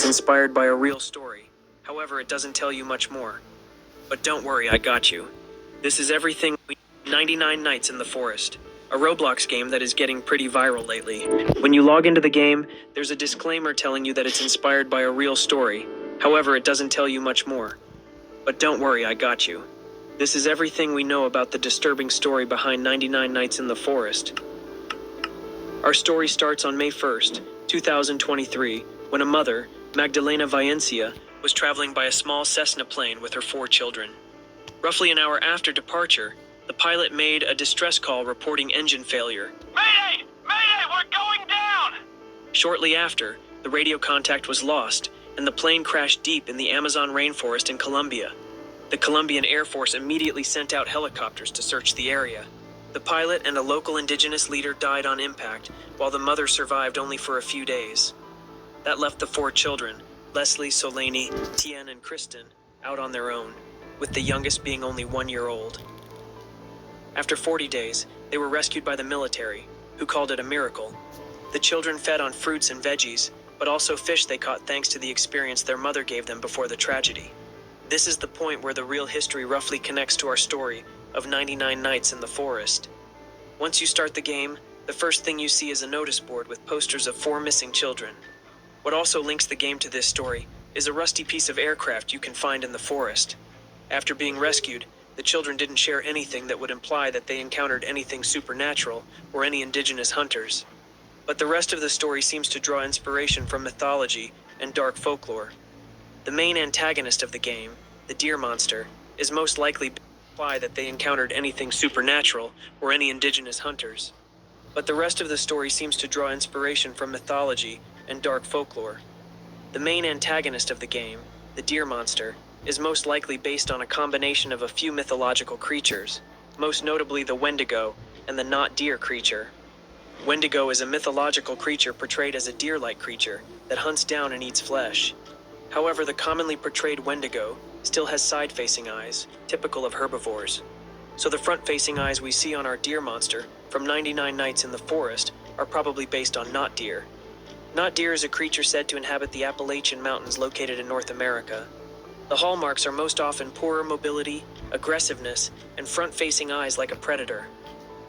inspired by a real story. However, it doesn't tell you much more. But don't worry, I got you. This is everything we 99 Nights in the Forest, a Roblox game that is getting pretty viral lately. When you log into the game, there's a disclaimer telling you that it's inspired by a real story. However, it doesn't tell you much more. But don't worry, I got you. This is everything we know about the disturbing story behind 99 Nights in the Forest. Our story starts on May 1st, 2023, when a mother, Magdalena Valencia, was traveling by a small Cessna plane with her 4 children. Roughly an hour after departure, the pilot made a distress call reporting engine failure. Mayday! Mayday! We're going down! Shortly after, the radio contact was lost, and the plane crashed deep in the Amazon rainforest in Colombia. The Colombian Air Force immediately sent out helicopters to search the area. The pilot and a local indigenous leader died on impact, while the mother survived only for a few days. That left the 4 children, Leslie, Solaney, Tien, and Kristen, out on their own, with the youngest being only 1 year old. After 40 days, they were rescued by the military, who called it a miracle. The children fed on fruits and veggies, but also fish they caught thanks to the experience their mother gave them before the tragedy. This is the point where the real history roughly connects to our story of 99 Nights in the Forest. Once you start the game, the first thing you see is a notice board with posters of 4 missing children. What also links the game to this story is a rusty piece of aircraft you can find in the forest. After being rescued, the children didn't share anything that would imply that they encountered anything supernatural or any indigenous hunters. But the rest of the story seems to draw inspiration from mythology and dark folklore. The main antagonist of the game, the deer monster, is most likely to imply that they encountered anything supernatural or any indigenous hunters. But the rest of the story seems to draw inspiration from mythology and dark folklore. The main antagonist of the game, the deer monster, is most likely based on a combination of a few mythological creatures, most notably the Wendigo and the not deer creature. Wendigo is a mythological creature portrayed as a deer-like creature that hunts down and eats flesh. However, the commonly portrayed Wendigo still has side-facing eyes, typical of herbivores. So the front-facing eyes we see on our deer monster from 99 Nights in the Forest are probably based on not deer. Not deer is a creature said to inhabit the Appalachian Mountains located in North America. The hallmarks are most often poorer mobility, aggressiveness, and front-facing eyes like a predator.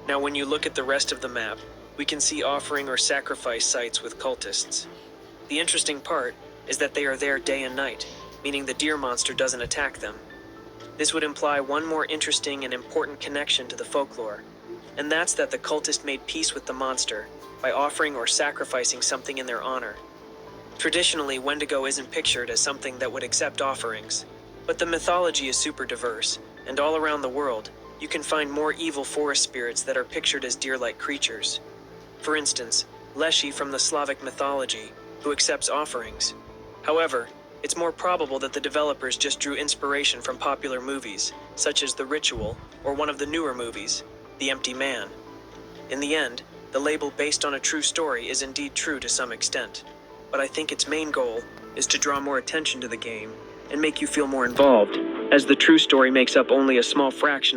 Now when you look at the rest of the map, we can see offering or sacrifice sites with cultists. The interesting part is that they are there day and night, meaning the deer monster doesn't attack them. This would imply one more interesting and important connection to the folklore, and that's that the cultist made peace with the monster by offering or sacrificing something in their honor. Traditionally, Wendigo isn't pictured as something that would accept offerings, but the mythology is super diverse, and all around the world, you can find more evil forest spirits that are pictured as deer-like creatures. For instance, Leshy from the Slavic mythology, who accepts offerings. However, it's more probable that the developers just drew inspiration from popular movies, such as The Ritual, or one of the newer movies, The Empty Man. In the end, the label based on a true story is indeed true to some extent, but I think its main goal is to draw more attention to the game and make you feel more involved, as the true story makes up only a small fraction of